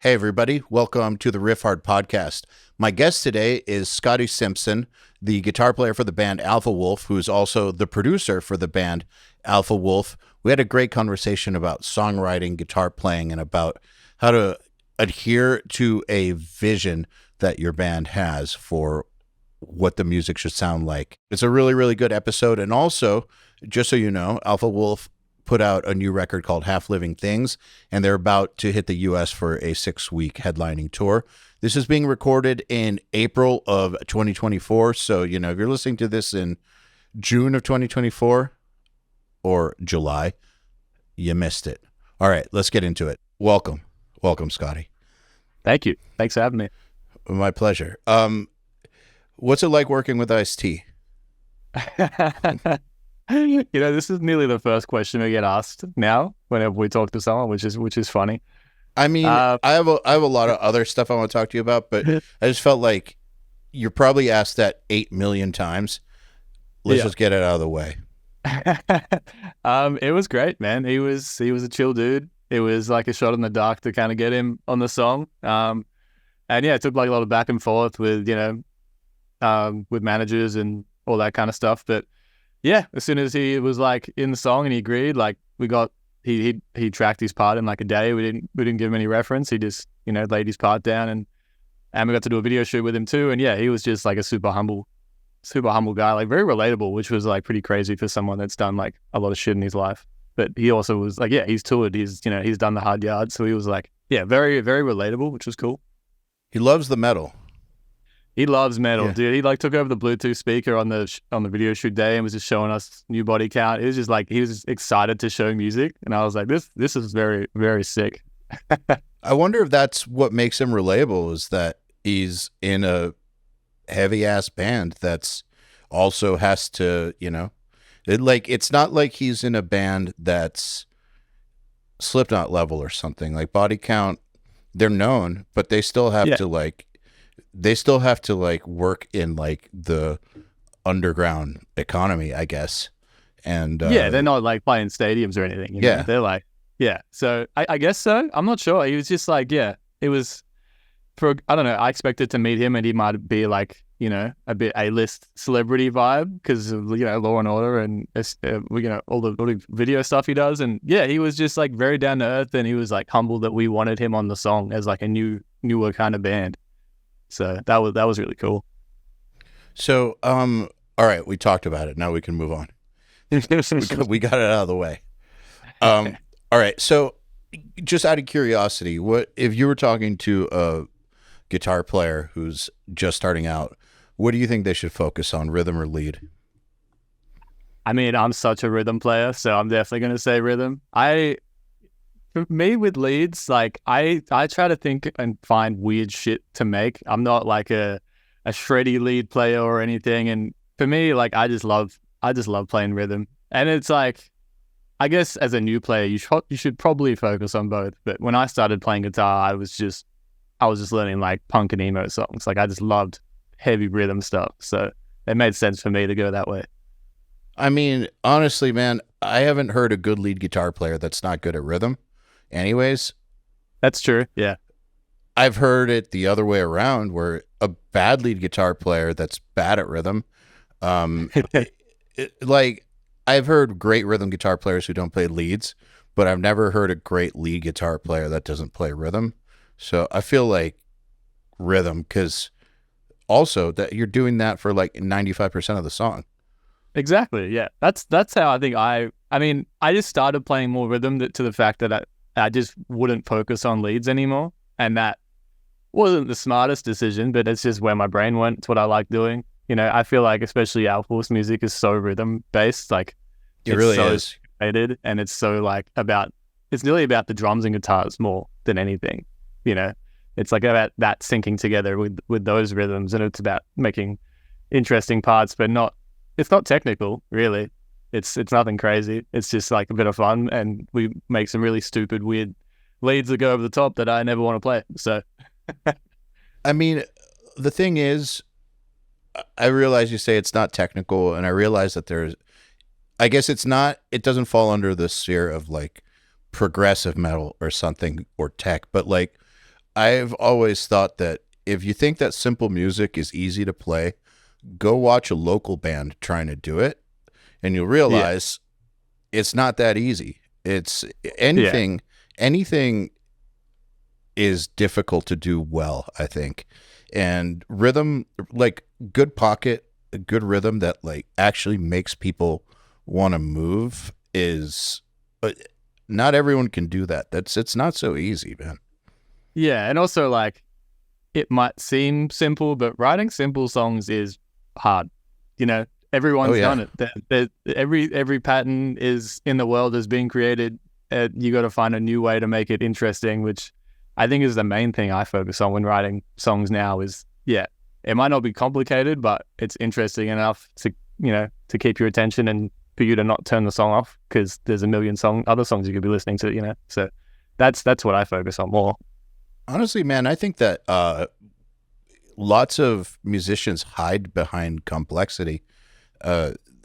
Hey, everybody. Welcome to the Riffhard Podcast. My guest today is Scottie Simpson, the guitar player for the band Alpha Wolf, who is also the producer for the band Alpha Wolf. We had a great conversation about songwriting, guitar playing, and about how to adhere to a vision that your band has for what the music should sound like. It's a really, really good episode. And also, just so you know, Alpha Wolf put out a new record called Half Living Things, and they're about to hit the U.S. for a 6-week headlining tour. This is being recorded in April of 2024, so, if you're listening to this in June of 2024 or July, you missed it. All right, let's get into it. Welcome, Scottie. Thank you. Thanks for having me. My pleasure. What's it like working with Ice-T? This is nearly the first question we get asked now whenever we talk to someone, which is funny. I mean, I have a lot of other stuff I want to talk to you about, but I just felt like you're probably asked that 8 million times. Let's just get it out of the way. It was great, man. He was a chill dude. It was like a shot in the dark to kind of get him on the song. And yeah, it took like a lot of back and forth with with managers and all that kind of stuff, but yeah, as soon as he was like in the song and he agreed, like he tracked his part in like a day. We didn't give him any reference. He just laid his part down, and we got to do a video shoot with him too. And yeah, he was just like a super humble guy, like very relatable, which was like pretty crazy for someone that's done like a lot of shit in his life. But he also was like, yeah, he's toured, he's done the hard yards, so he was like, yeah, very very relatable, which was cool. He loves the metal. He loves metal, dude. He like took over the Bluetooth speaker on the video shoot day and was just showing us new body count. It was just like he was just excited to show music, and I was like, this is very very sick. I wonder if that's what makes him relatable, is that he's in a heavy ass band that's also has to, it's not like he's in a band that's Slipknot level or something. Like body count, they're known, but they still have to work in like the underground economy, I guess. And they're not like playing stadiums or anything. They're like, so I guess so. I'm not sure. He was just like, it was I don't know. I expected to meet him and he might be like, a bit A-list celebrity vibe because of, Law and Order and, all the video stuff he does. And yeah, he was just like very down to earth, and he was like humble that we wanted him on the song as like a newer kind of band. So that was really cool. So, all right, we talked about it. Now we can move on. we got it out of the way. All right. So just out of curiosity, what if you were talking to a guitar player who's just starting out, what do you think they should focus on, rhythm or lead? I mean, I'm such a rhythm player, so I'm definitely going to say rhythm. For me with leads, like I try to think and find weird shit to make. I'm not like a shreddy lead player or anything. And for me, like I just love playing rhythm. And it's like, I guess as a new player, you should probably focus on both. But when I started playing guitar, I was just learning like punk and emo songs. Like I just loved heavy rhythm stuff. So it made sense for me to go that way. I mean, honestly, man, I haven't heard a good lead guitar player that's not good at rhythm. Anyways, that's true. Yeah, I've heard it the other way around, where a bad lead guitar player that's bad at rhythm, like I've heard great rhythm guitar players who don't play leads, but I've never heard a great lead guitar player that doesn't play rhythm. So I feel like rhythm, because also that you're doing that for like 95% of the song. Exactly. Yeah, that's how I think I mean, I just started playing more rhythm to the fact that I just wouldn't focus on leads anymore. And that wasn't the smartest decision, but it's just where my brain went. It's what I like doing. I feel like especially Alpha Wolf's music is so rhythm based. Like it really is. Rated, and it's so like it's really about the drums and guitars more than anything. It's like about that syncing together with those rhythms, and it's about making interesting parts, but it's not technical really. It's nothing crazy. It's just like a bit of fun, and we make some really stupid, weird leads that go over the top that I never want to play. So, I mean, the thing is, I realize you say it's not technical, and I realize that I guess it doesn't fall under the sphere of like progressive metal or something or tech, but like I've always thought that if you think that simple music is easy to play, go watch a local band trying to do it, and you'll realize it's not that easy. It's anything is difficult to do well, I think. And rhythm, like good pocket, a good rhythm that like actually makes people want to move is not everyone can do that. It's not so easy, man. Yeah, and also like it might seem simple, but writing simple songs is hard. You know, everyone's done it. Every pattern is in the world is being created. You got to find a new way to make it interesting, which I think is the main thing I focus on when writing songs now. Is it might not be complicated, but it's interesting enough to to keep your attention and for you to not turn the song off because there's a million other songs you could be listening to. So that's what I focus on more. Honestly, man, I think that lots of musicians hide behind complexity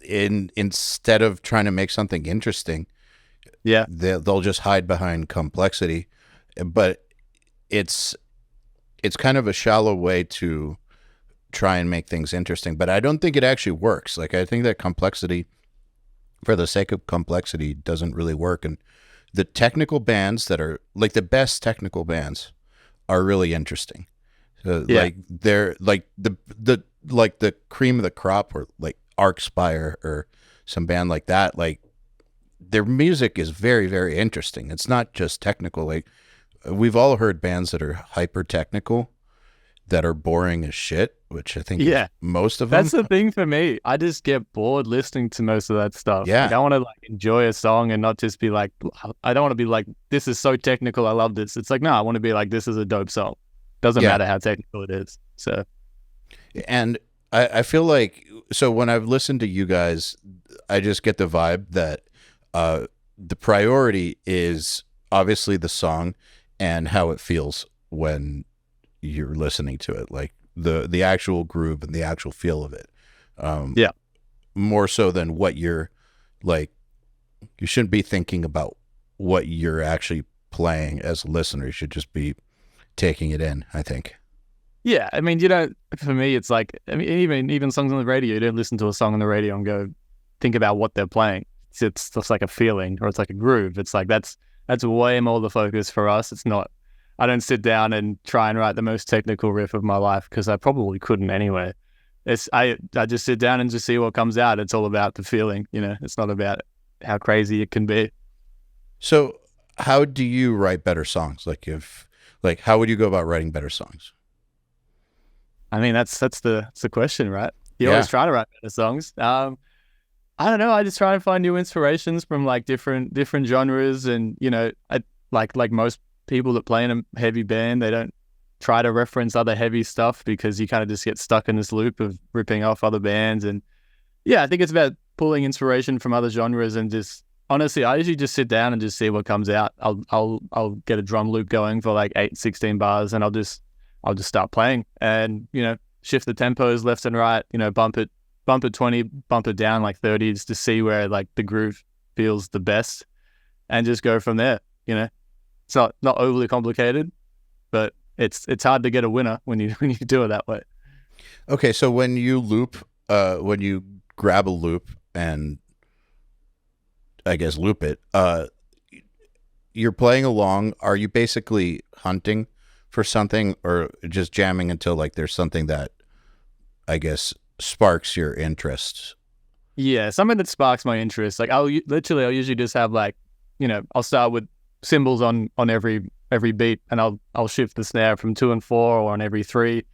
instead of trying to make something interesting. Yeah, they'll just hide behind complexity, but it's kind of a shallow way to try and make things interesting. But I don't think it actually works. Like I think that complexity, for the sake of complexity, doesn't really work. And the technical bands that are like the best technical bands are really interesting. Like they're like the cream of the crop, or like Arcspire or some band like that. Like their music is very, very interesting. It's not just technical. Like we've all heard bands that are hyper technical that are boring as shit, which I think is most of them. That's the thing for me. I just get bored listening to most of that stuff. Yeah. Like, I want to like enjoy a song and not just be like, I don't want to be like, this is so technical, I love this. It's like, no, I want to be like, this is a dope song. Doesn't matter how technical it is. So, and I feel like, so when I've listened to you guys, I just get the vibe that the priority is obviously the song and how it feels when you're listening to it, like the actual groove and the actual feel of it. More so than what you're like. You shouldn't be thinking about what you're actually playing as a listener. You should just be taking it in, I think. Yeah, I mean, for me, it's like, I mean, even songs on the radio, you don't listen to a song on the radio and go think about what they're playing. It's just like a feeling, or it's like a groove. It's like, that's way more the focus for us. It's not, I don't sit down and try and write the most technical riff of my life because I probably couldn't anyway. I just sit down and just see what comes out. It's all about the feeling, it's not about how crazy it can be. So how do you write better songs? Like how would you go about writing better songs? I mean, that's the question, right? You always try to write better songs. I don't know. I just try and find new inspirations from like different genres, and I like most people that play in a heavy band, they don't try to reference other heavy stuff because you kind of just get stuck in this loop of ripping off other bands. And I think it's about pulling inspiration from other genres, and just honestly, I usually just sit down and just see what comes out. I'll get a drum loop going for like 16 bars, and I'll just start playing and shift the tempos left and right, bump it 20, bump it down like 30 just to see where like the groove feels the best, and just go from there. It's not overly complicated, but it's hard to get a winner when you do it that way. Okay, so when you loop, when you grab a loop and I guess loop it, you're playing along. Are you basically hunting for something, or just jamming until like there's something that I guess sparks your interest? Yeah, something that sparks my interest. Like I'll usually just have like, I'll start with cymbals on every beat, and I'll shift the snare from 2 and 4 or on every 3,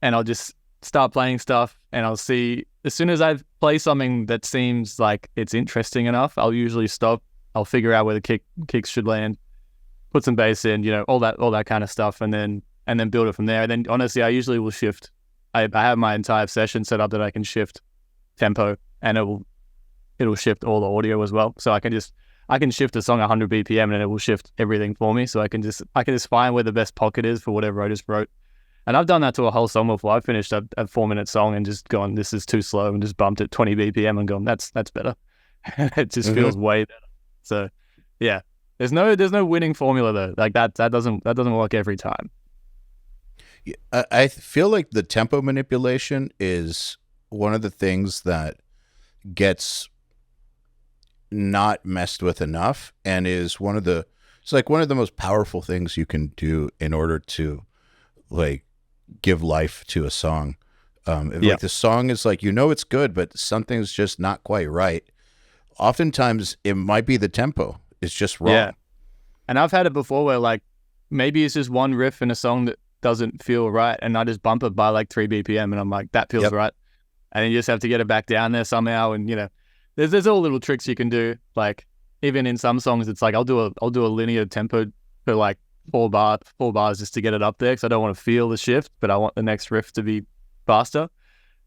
and I'll just start playing stuff, and I'll see as soon as I play something that seems like it's interesting enough, I'll usually stop. I'll figure out where the kicks should land, put some bass in, all that kind of stuff, and then build it from there. And then honestly, I usually will shift. I have my entire session set up that I can shift tempo, and it'll shift all the audio as well. So I can shift a song 100 BPM and it will shift everything for me. So I can just find where the best pocket is for whatever I just wrote. And I've done that to a whole song before. I've finished a 4-minute song and just gone, this is too slow, and just bumped it 20 BPM and gone, that's better. It just feels way better. So yeah, there's no winning formula though. Like that doesn't work every time. I feel like the tempo manipulation is one of the things that gets not messed with enough, and is it's like one of the most powerful things you can do in order to like give life to a song. If like the song is like, it's good, but something's just not quite right. Oftentimes it might be the tempo. It's just wrong. Yeah. And I've had it before where like maybe it's just one riff in a song that doesn't feel right, and I just bump it by like 3 BPM and I'm like, that feels right. And you just have to get it back down there somehow. And there's all little tricks you can do. Like even in some songs, it's like I'll do a linear tempo for like four bars just to get it up there, because I don't want to feel the shift, but I want the next riff to be faster.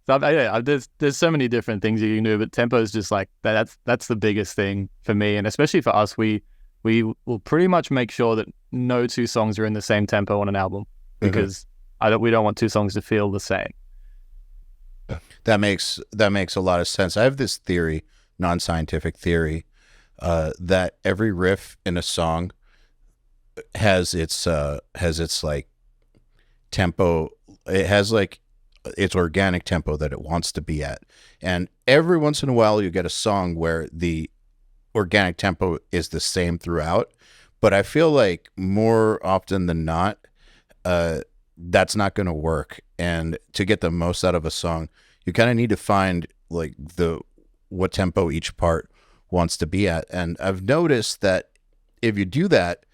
So there's so many different things you can do, but tempo is just like that's the biggest thing for me, and especially for us, we will pretty much make sure that no two songs are in the same tempo on an album, because we don't want two songs to feel the same. That makes a lot of sense. I have this theory, non-scientific theory, that every riff in a song has its like tempo. It has like its organic tempo that it wants to be at. And every once in a while you get a song where the organic tempo is the same throughout. But I feel like more often than not, that's not going to work. And to get the most out of a song, you kind of need to find like what tempo each part wants to be at. And I've noticed that if you do that,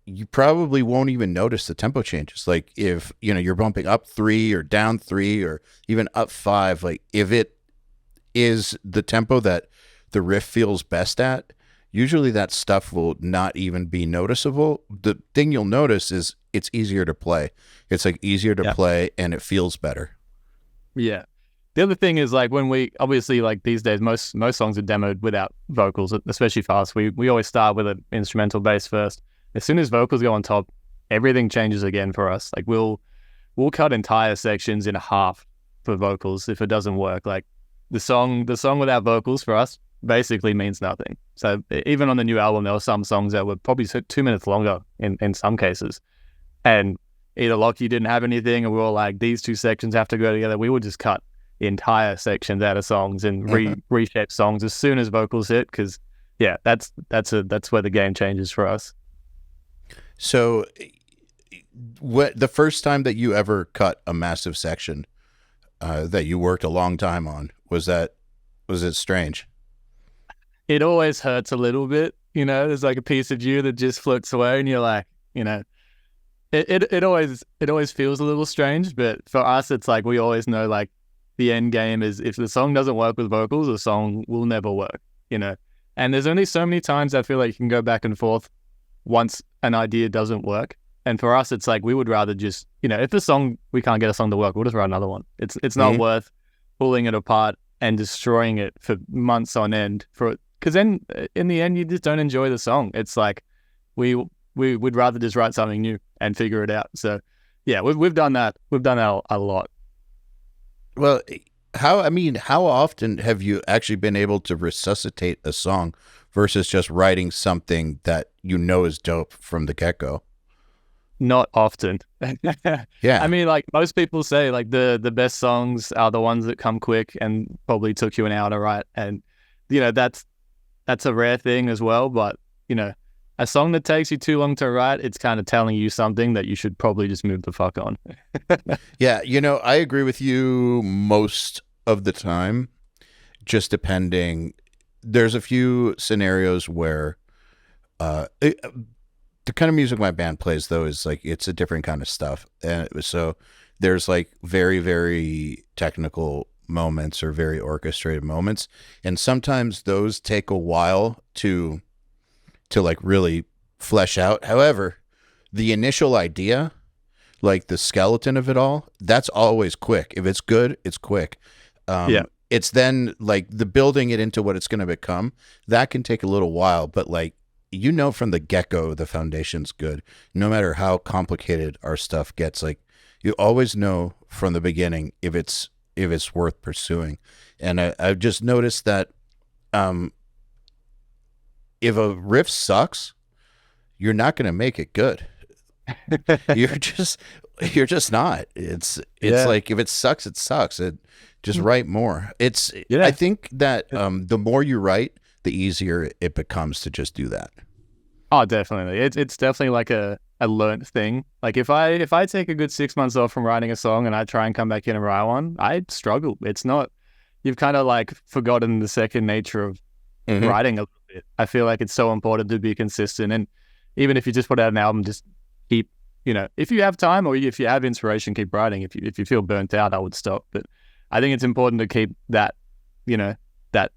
you probably won't even notice the tempo changes. Like if, you're bumping up 3 or down 3 or even up 5, like if it is the tempo that the riff feels best at, usually that stuff will not even be noticeable. The thing you'll notice is it's easier to play. It's like easier to play and it feels better. Yeah. The other thing is like when we obviously like these days, most songs are demoed without vocals, especially for us. We always start with an instrumental bass first. As soon as vocals go on top, everything changes again for us. Like we'll cut entire sections in half for vocals if it doesn't work. Like the song without vocals for us basically means nothing. So even on the new album, there were some songs that were probably 2 minutes longer in some cases. And either Lockie didn't have anything, or we were like, these two sections have to go together. We would just cut entire sections out of songs and reshape songs as soon as vocals hit, because that's where the game changes for us. So what the first time that you ever cut a massive section that you worked a long time on, was it strange? It always hurts a little bit, there's like a piece of you that just floats away and you're like, it always feels a little strange, but for us it's like we always know like the end game is if the song doesn't work with vocals, the song will never work, and there's only so many times I feel like you can go back and forth once an idea doesn't work. And for us, it's like we would rather just, if we can't get a song to work, we'll just write another one. It's not worth pulling it apart and destroying it for months on end because then in the end, you just don't enjoy the song. It's like we would rather just write something new and figure it out. So yeah, we've done that. We've done that a lot. Well, how often have you actually been able to resuscitate a song versus just writing something that is dope from the get-go? Not often. Yeah. I mean, like most people say, like the best songs are the ones that come quick and probably took you an hour to write. And, that's a rare thing as well. But, a song that takes you too long to write, it's kind of telling you something that you should probably just move the fuck on. Yeah. I agree with you most of the time, just depending. There's a few scenarios where the kind of music my band plays, though, is like it's a different kind of stuff. And so there's like very, very technical moments or very orchestrated moments. And sometimes those take a while to like really flesh out. However, the initial idea, like the skeleton of it all, that's always quick. If it's good, it's quick. It's then like the building it into what it's going to become. That can take a little while, but like, from the get-go, the foundation's good. No matter how complicated our stuff gets, like you always know from the beginning if it's worth pursuing. And I've just noticed that if a riff sucks, you're not going to make it good. You're just You're just not. It's Yeah. like if it sucks, it sucks. It just write more. Yeah. I think that the more you write, the easier it becomes to just do that. Oh, definitely. It's definitely like a learned thing. Like if I take a good 6 months off from writing a song and I try and come back in and write one, I struggle. It's not, you've kind of like forgotten the second nature of writing a little bit. I feel like it's so important to be consistent. And even if you just put out an album, just keep, if you have time or if you have inspiration, keep writing. If you feel burnt out, I would stop. But I think it's important to keep that, that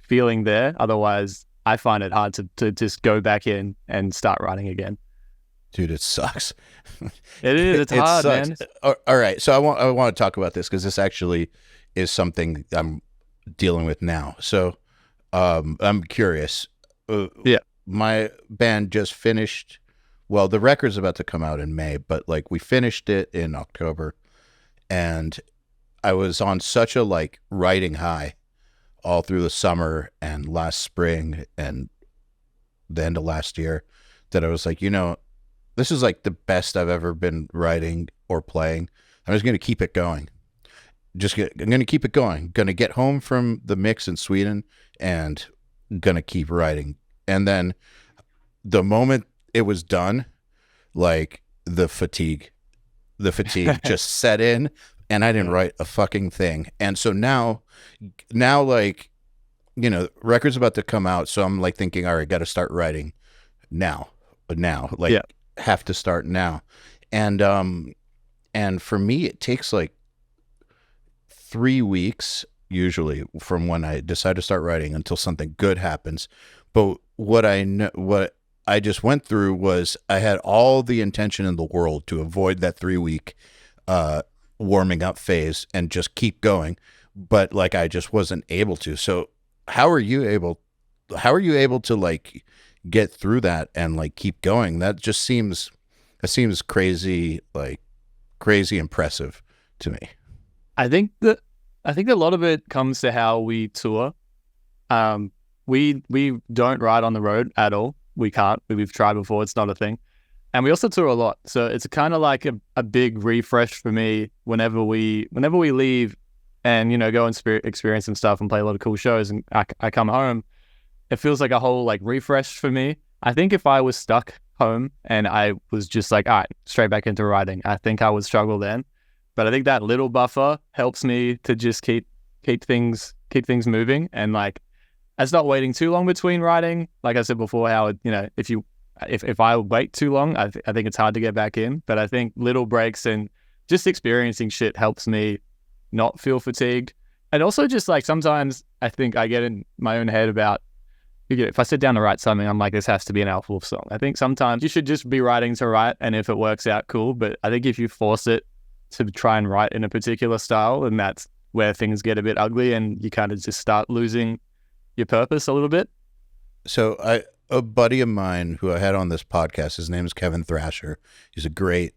feeling there. Otherwise, I find it hard to just go back in and start writing again. Dude, it sucks. It is. It's hard, sucks. man. All right. So I want to talk about this because this actually is something I'm dealing with now. So I'm curious. Yeah. My band just finished. Well, the record's about to come out in May, but like we finished it in October, and I was on such a like writing high all through the summer and last spring and the end of last year that I was like, this is like the best I've ever been writing or playing. I'm just going to keep it going. I'm going to keep it going. Going to get home from the mix in Sweden and going to keep writing. And then the moment it was done, like the fatigue just set in and I didn't write a fucking thing. And so now like, record's about to come out. So I'm like thinking, all right, got to start writing now, like have to start now. And for me, it takes like 3 weeks usually from when I decide to start writing until something good happens. But what I just went through was I had all the intention in the world to avoid that 3-week warming up phase and just keep going. But like, I just wasn't able to. So how are you able to like get through that and like keep going? That seems crazy, like crazy impressive to me. I think a lot of it comes to how we tour. We don't ride on the road at all. We can't. We've tried before. It's not a thing. And we also tour a lot. So it's kind of like a big refresh for me whenever we leave and, go and experience some stuff and play a lot of cool shows. And I come home, it feels like a whole like refresh for me. I think if I was stuck home and I was just like, all right, straight back into writing, I think I would struggle then. But I think that little buffer helps me to just keep things moving. And like, it's not waiting too long between writing. Like I said before, how, if I wait too long, I think it's hard to get back in. But I think little breaks and just experiencing shit helps me not feel fatigued. And also just like sometimes I think I get in my own head about, if I sit down to write something, I'm like, this has to be an Alpha Wolf song. I think sometimes you should just be writing to write, and if it works out, cool. But I think if you force it to try and write in a particular style, and that's where things get a bit ugly and you kind of just start losing your purpose a little bit. So a buddy of mine who I had on this podcast, his name is Kevin Thrasher. He's a great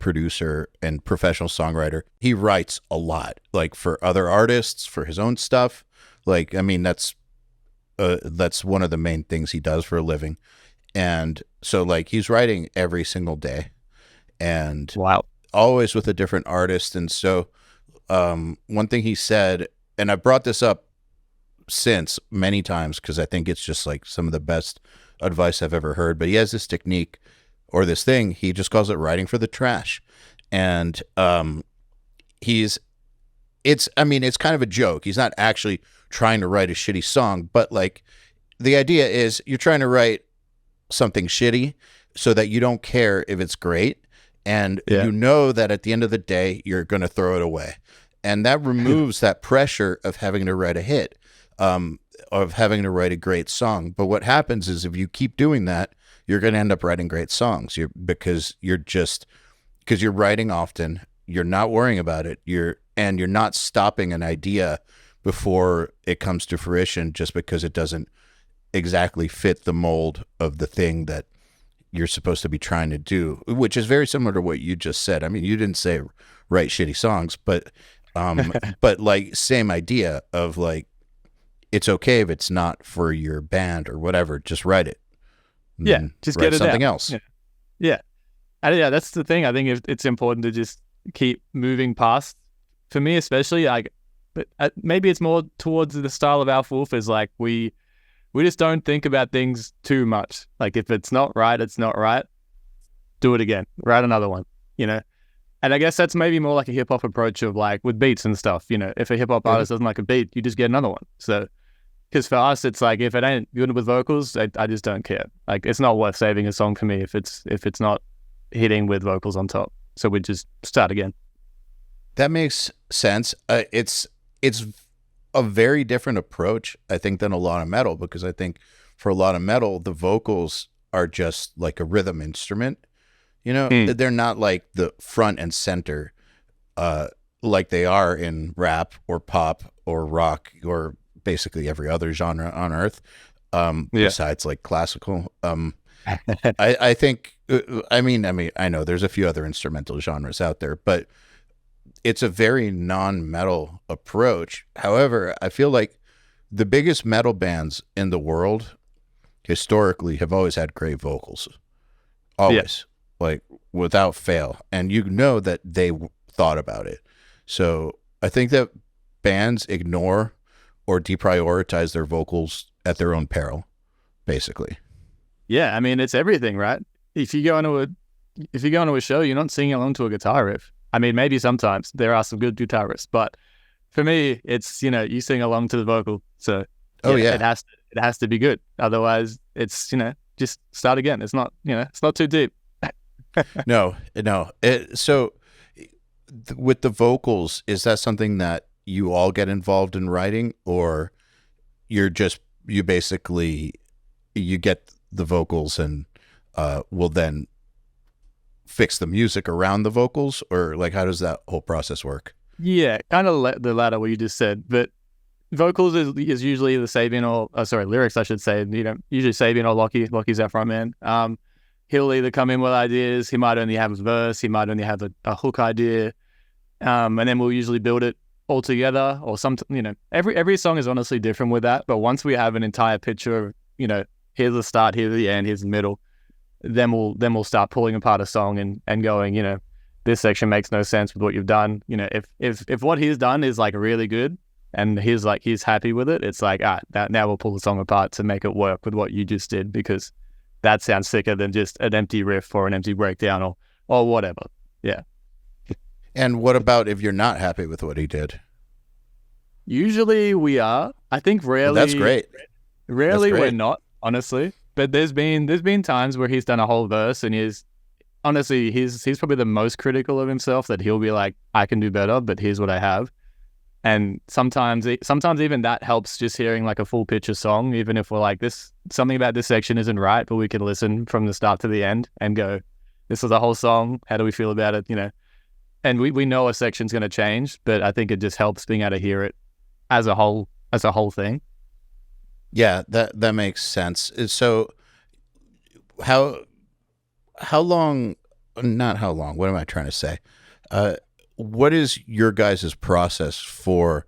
producer and professional songwriter. He writes a lot, like for other artists, for his own stuff. Like, I mean, that's one of the main things he does for a living. And so like he's writing every single day and wow, always with a different artist. And so one thing he said, and I brought this up since many times because I think it's just like some of the best advice I've ever heard, but he has this technique or this thing, he just calls it writing for the trash. And it's kind of a joke. He's not actually trying to write a shitty song, but like the idea is you're trying to write something shitty so that you don't care if it's great. And you know that at the end of the day, you're going to throw it away. And that removes that pressure of having to write a hit, of having to write a great song. But what happens is if you keep doing that, you're going to end up writing great songs because you're writing often, you're not worrying about it. You're not stopping an idea before it comes to fruition just because it doesn't exactly fit the mold of the thing that you're supposed to be trying to do, which is very similar to what you just said. I mean, you didn't say write shitty songs, but but like same idea of like, it's okay if it's not for your band or whatever, just write it. Yeah, just get it something out. else. Yeah. And yeah, that's the thing. I think it's important to just keep moving past. For me, especially, like, but maybe it's more towards the style of Alpha Wolf is like we just don't think about things too much. Like if it's not right, it's not right. Do it again. Write another one. And I guess that's maybe more like a hip hop approach of like with beats and stuff. If a hip hop artist doesn't like a beat, you just get another one. So. Because for us, it's like if it ain't good with vocals, I just don't care. Like it's not worth saving a song for me if it's not hitting with vocals on top. So we just start again. That makes sense. It's a very different approach, I think, than a lot of metal, because I think for a lot of metal, the vocals are just like a rhythm instrument. They're not like the front and center, like they are in rap or pop or rock or basically every other genre on earth, besides like classical. I think, I mean, I know there's a few other instrumental genres out there, but it's a very non-metal approach. However, I feel like the biggest metal bands in the world historically have always had great vocals, always, like without fail. And that they thought about it. So I think that bands ignore or deprioritize their vocals at their own peril, basically. Yeah, I mean, it's everything, right? If you go into a show, you're not singing along to a guitar riff. I mean, maybe sometimes there are some good guitarists, but for me, it's you sing along to the vocal. So it has to be good. Otherwise, it's just start again. It's not it's not too deep. No. So with the vocals, is that something that you all get involved in writing, or you basically get the vocals and will then fix the music around the vocals, or like how does that whole process work? Yeah, kind of the latter what you just said, but vocals is usually the Sabian or lyrics I should say, usually Sabian or Lockie's our front man. He'll either come in with ideas, he might only have a verse, he might only have a hook idea, and then we'll usually build it all together, or every song is honestly different with that. But once we have an entire picture of, here's the start, here's the end, here's the middle, then we'll start pulling apart a song and going, this section makes no sense with what you've done. If what he's done is like really good and he's happy with it, it's like, now we'll pull the song apart to make it work with what you just did, because that sounds sicker than just an empty riff or an empty breakdown or whatever. Yeah. And what about if you're not happy with what he did? Usually we are. I think rarely. Well, that's great. Rarely we're not, honestly. But there's been times where he's done a whole verse and he's probably the most critical of himself, that he'll be like, I can do better, but here's what I have. And sometimes even that helps, just hearing like a full picture song, even if we're like, something about this section isn't right, but we can listen from the start to the end and go, this is a whole song. How do we feel about it? And we know a section's going to change, but I think it just helps being able to hear it as a whole thing. Yeah, that makes sense. So how long, not how long, what am I trying to say? What is your guys' process for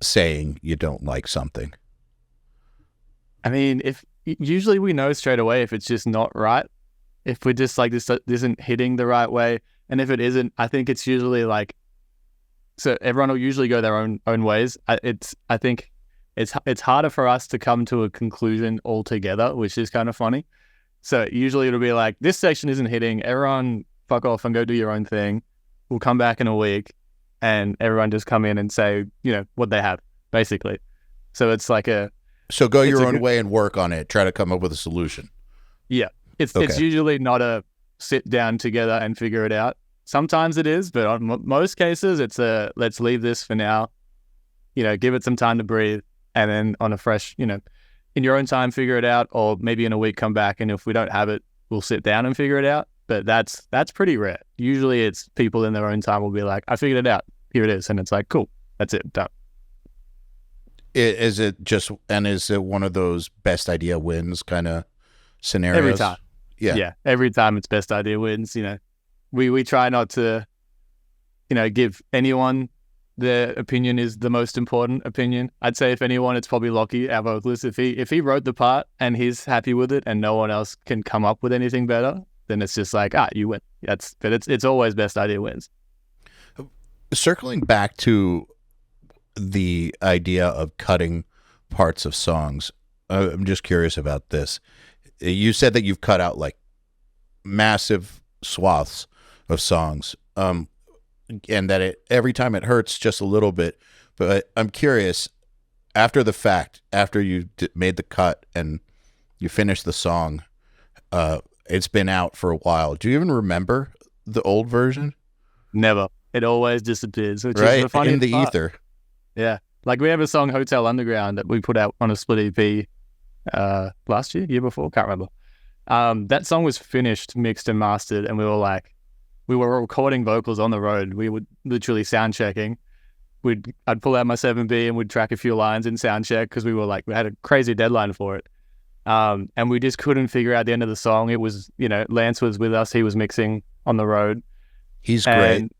saying you don't like something? I mean, usually we know straight away if it's just not right. If we're just like, this isn't hitting the right way. And if it isn't, I think it's usually like, so everyone will usually go their own ways. I think it's harder for us to come to a conclusion altogether, which is kind of funny. So usually it'll be like, this section isn't hitting, everyone fuck off and go do your own thing. We'll come back in a week and everyone just come in and say, what they have, basically. So it's like so go your own way and work on it. Try to come up with a solution. Yeah. It's usually not a sit down together and figure it out. Sometimes it is, but on most cases, it's let's leave this for now, give it some time to breathe, and then on a fresh, in your own time, figure it out, or maybe in a week come back, and if we don't have it, we'll sit down and figure it out. But that's pretty rare. Usually it's people in their own time will be like, I figured it out, here it is, and it's like, cool, that's it, done. Is it one of those best idea wins kind of scenarios? Every time. Yeah. Every time it's best idea wins. We try not to, give anyone their opinion is the most important opinion. I'd say if anyone, it's probably Lockie, our vocalist. If he wrote the part and he's happy with it and no one else can come up with anything better, then it's just like, you win. But it's always best idea wins. Circling back to the idea of cutting parts of songs, I'm just curious about this. You said that you've cut out like massive swaths of songs, and that every time it hurts just a little bit. But I'm curious, after the fact, after you made the cut and you finished the song, it's been out for a while. Do you even remember the old version? Never. It always disappears, which right? is the funny in the part. ether. Yeah. Like we have a song, Hotel Underground, that we put out on a split EP last year before, can't remember. That song was finished, mixed and mastered, and we were recording vocals on the road. We would literally sound checking. I'd pull out my 7B and we'd track a few lines in sound check because we had a crazy deadline for it. And we just couldn't figure out the end of the song. It was, Lance was with us. He was mixing on the road. He's great.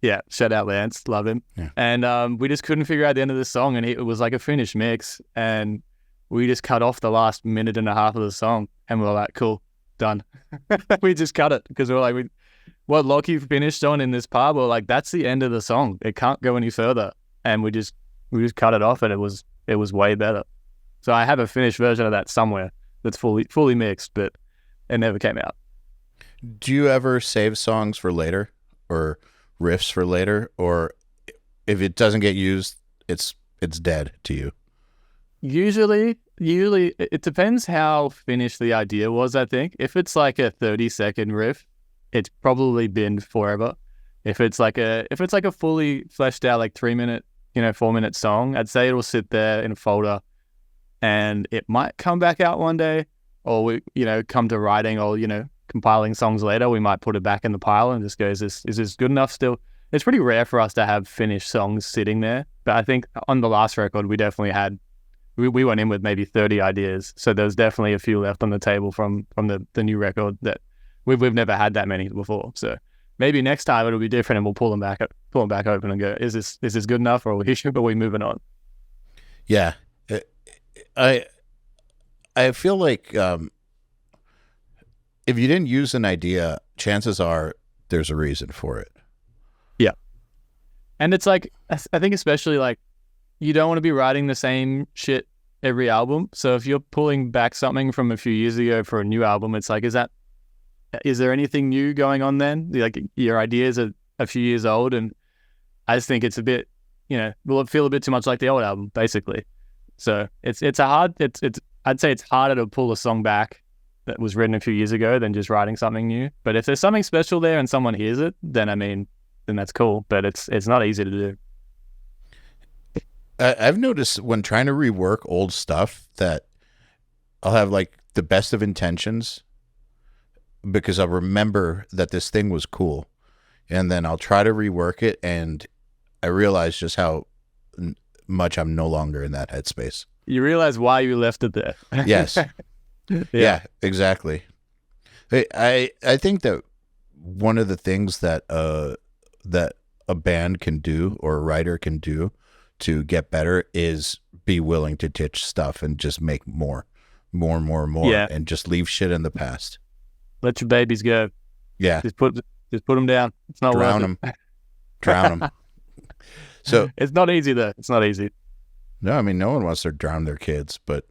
Yeah, shout out Lance, love him. Yeah. And we just couldn't figure out the end of the song, and it was like a finished mix, and we just cut off the last minute and a half of the song, and we were like, cool, done. We just cut it because we were like, what Lockie finished on in this part, we're like, that's the end of the song. It can't go any further, and we just cut it off, and it was way better. So I have a finished version of that somewhere that's fully mixed, but it never came out. Do you ever save songs for later, or riffs for later, or if it doesn't get used, it's dead to you? Usually it depends how finished the idea was. I think if it's like a 30-second riff, it's probably been forever. If it's like a fully fleshed out like 3-minute, 4-minute song, I'd say it'll sit there in a folder, and it might come back out one day, or we come to writing or compiling songs later, we might put it back in the pile and just go, is this good enough still? It's pretty rare for us to have finished songs sitting there, but I think on the last record we definitely had, we went in with maybe 30 ideas, so there's definitely a few left on the table from the new record that we've never had that many before. So maybe next time it'll be different, and we'll pull them back open and go, is this good enough, or are we moving on? Yeah, I feel like if you didn't use an idea, chances are there's a reason for it. Yeah. And it's like, I think especially like, you don't want to be writing the same shit every album. So if you're pulling back something from a few years ago for a new album, it's like, is there anything new going on then? Like your ideas are a few years old, and I just think it's a bit, will it feel a bit too much like the old album, basically. So I'd say it's harder to pull a song back that was written a few years ago than just writing something new. But if there's something special there and someone hears it, then that's cool. But it's not easy to do. I've noticed when trying to rework old stuff that I'll have like the best of intentions because I'll remember that this thing was cool, and then I'll try to rework it, and I realize just how much I'm no longer in that headspace. You realize why you left it there. Yes. Yeah, exactly. I think that one of the things that a band can do, or a writer can do to get better, is be willing to ditch stuff and just make more, yeah, and just leave shit in the past. Let your babies go. Yeah. Just put them down. It's not Drown worth it. Drown them. So it's not easy though. It's not easy. No, I mean, no one wants to drown their kids, but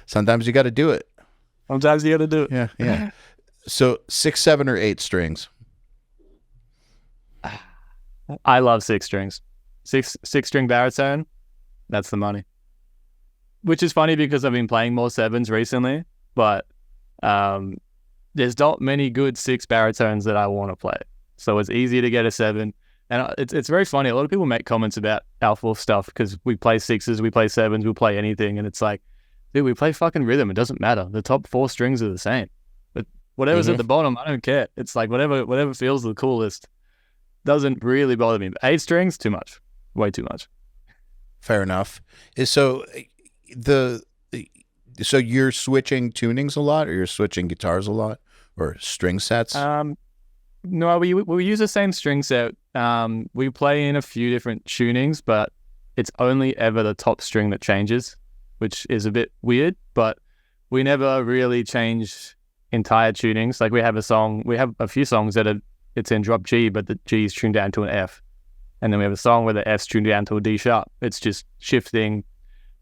sometimes you got to do it. Sometimes you got to do it. Yeah. So 6, 7, or 8 strings? I love 6 strings. 6-string baritone, that's the money. Which is funny because I've been playing more 7s recently, but there's not many good 6 baritones that I want to play. So it's easy to get a 7. And it's very funny. A lot of people make comments about Alpha Wolf stuff because we play 6s, we play 7s, we play anything. And it's like, dude, we play fucking rhythm. It doesn't matter. The top 4 strings are the same. But whatever's at the bottom, I don't care. It's like whatever feels the coolest doesn't really bother me. But 8 strings, too much. Way too much. Fair enough. So you're switching tunings a lot, or you're switching guitars a lot, or string sets? No, we use the same string set. We play in a few different tunings, but it's only ever the top string that changes, which is a bit weird, but we never really change entire tunings. Like we have a few songs that it's in drop G, but the G is tuned down to an F. And then we have a song where the F's tuned down to a D sharp. It's just shifting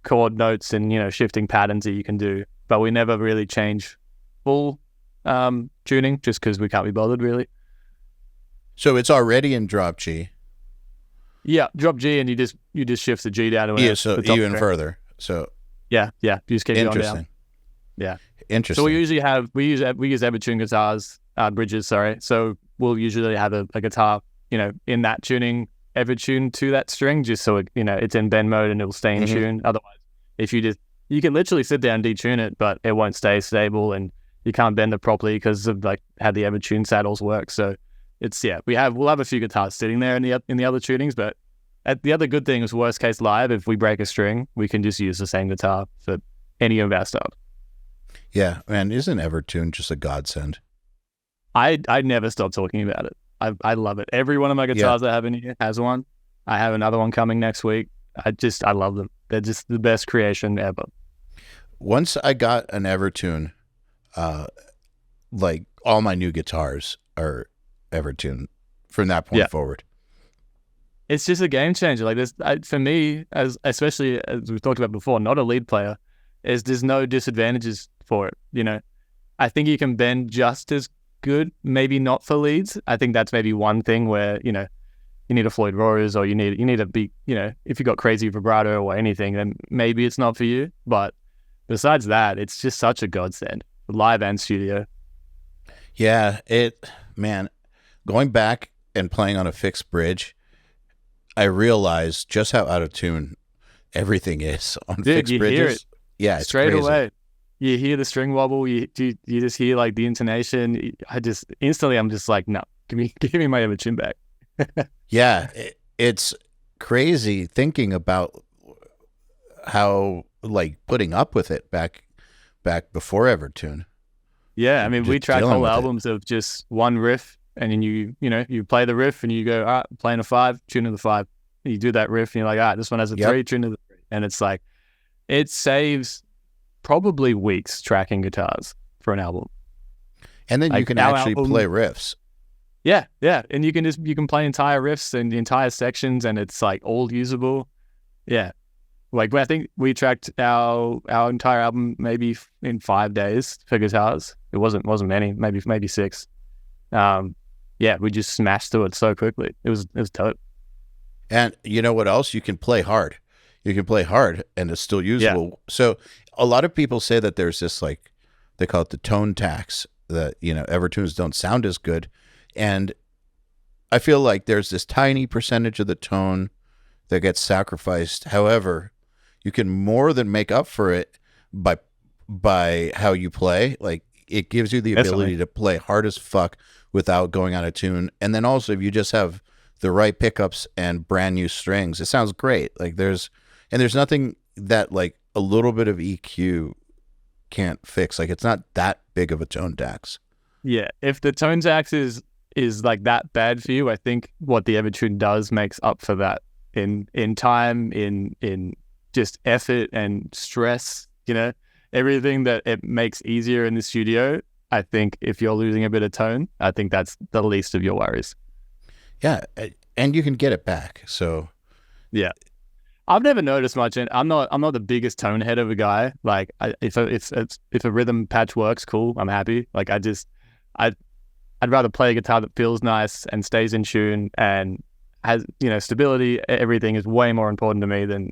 chord notes and, shifting patterns that you can do. But we never really change full tuning just because we can't be bothered really. So it's already in drop G. Yeah, drop G, and you just shift the G down to an F. So even further. So yeah, you just keep going down. Yeah, interesting. So we use EverTune guitars, bridges. Sorry. So we'll usually have a guitar, in that tuning, EverTune to that string, just so it's in bend mode and it'll stay in tune. Otherwise, if you can literally sit down and detune it, but it won't stay stable, and you can't bend it properly because of like how the EverTune saddles work. So we'll have a few guitars sitting there in the other tunings, but the other good thing is, worst case live, if we break a string, we can just use the same guitar for any of our stuff. Yeah, man, isn't EverTune just a godsend? I never stop talking about it. I love it. Every one of my guitars I have in here has one. I have another one coming next week. I love them. They're just the best creation ever. Once I got an EverTune, like all my new guitars are EverTune from that point forward. It's just a game changer. Like this, for me, especially as we've talked about before, not a lead player, there's no disadvantages for it. I think you can bend just as good, maybe not for leads. I think that's maybe one thing where you need a Floyd Rose, or you need a big, if you got crazy vibrato or anything, then maybe it's not for you. But besides that, it's just such a godsend, live and studio. Yeah, man, going back and playing on a fixed bridge, I realized just how out of tune everything is on fixed bridges. Hear it. Yeah, it's straight crazy. Away. You hear the string wobble. You just hear like the intonation. I'm just like, no, give me my EverTune back. Yeah, it's crazy thinking about how like putting up with it back before EverTune. Yeah, I mean, we track whole albums of just one riff, and then you play the riff and you go, all right, I'm playing a 5, tune to the 5. And you do that riff and you're like, all right, this one has a 3, tune to the 3. And it's like, it saves probably weeks tracking guitars for an album. And then you can actually play riffs. Yeah. And you can play entire riffs and entire sections, and it's like all usable. Yeah. Like I think we tracked our entire album maybe in 5 days for guitars. It wasn't many, maybe 6. We just smashed through it so quickly. It was dope. And you know what else? You can play hard. You can play hard and it's still usable. Yeah. So a lot of people say that there's this, like, they call it the tone tax, that, EverTunes don't sound as good. And I feel like there's this tiny percentage of the tone that gets sacrificed. However, you can more than make up for it by how you play. Like, it gives you the ability to play hard as fuck without going out of tune. And then also, if you just have the right pickups and brand new strings, it sounds great. Like there's nothing that like a little bit of EQ can't fix. Like, it's not that big of a tone tax. Yeah, if the tone tax is like that bad for you, I think what the EverTune does makes up for that in time, in just effort and stress. Everything that it makes easier in the studio. I think if you're losing a bit of tone, I think that's the least of your worries. Yeah, and you can get it back. So yeah, I've never noticed much, and I'm not the biggest tone head of a guy. Like, if a rhythm patch works, cool, I'm happy. Like, I'd rather play a guitar that feels nice and stays in tune and has stability. Everything is way more important to me than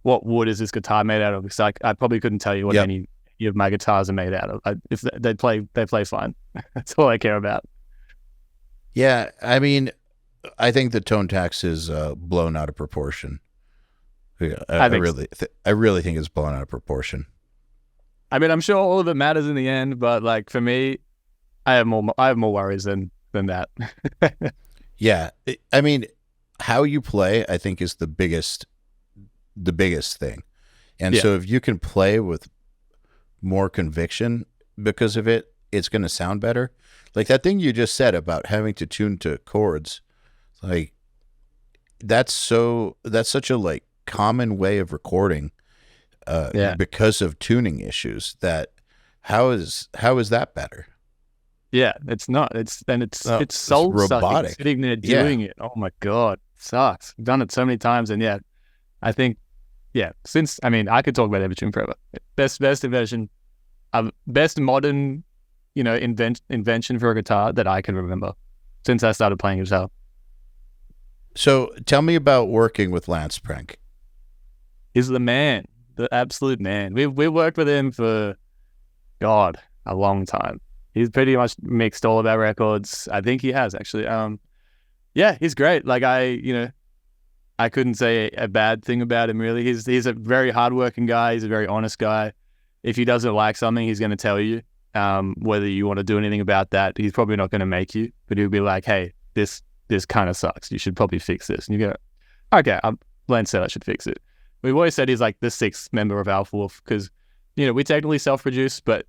what wood is this guitar made out of. Because I probably couldn't tell you what any of my guitars are made out of. If they play fine. That's all I care about. Yeah, I mean, I think the tone tax is blown out of proportion. Yeah, I really think it's blown out of proportion. I mean, I'm sure all of it matters in the end, but like for me, I have more worries than that. Yeah, I mean, how you play, I think, is the biggest thing. And so if you can play with more conviction because of it, it's going to sound better. Like that thing you just said about having to tune to chords, like that's such a like common way of recording because of tuning issues that How is that better? Yeah, it's not. It's soul robotic. sucking sitting there doing it. Oh my God, sucks. I've done it so many times, and yeah, I think, since, I mean, I could talk about EverTune forever. Best invention, best modern, invention for a guitar that I can remember since I started playing guitar. So tell me about working with Lance Prank. He's the man, the absolute man. We worked with him for, God, a long time. He's pretty much mixed all of our records. I think he has, actually. He's great. Like, I couldn't say a bad thing about him, really. He's a very hardworking guy. He's a very honest guy. If he doesn't like something, he's going to tell you. Whether you want to do anything about that, he's probably not going to make you, but he'll be like, hey, this kind of sucks. You should probably fix this. And you go, okay, Lance said I should fix it. We've always said he's like the sixth member of Alpha Wolf because, we technically self-produce, but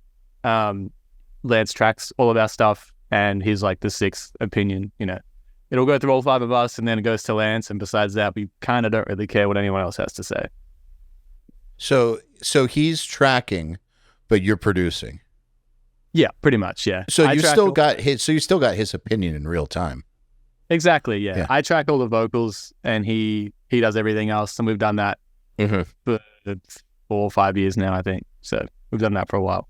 Lance tracks all of our stuff and he's like the sixth opinion, It'll go through all five of us and then it goes to Lance, and besides that, we kind of don't really care what anyone else has to say. So he's tracking, but you're producing. Yeah, pretty much, yeah. So you still got his opinion in real time. Exactly, yeah. I track all the vocals and he does everything else, and we've done that for 4 or 5 years now, I think. So we've done that for a while.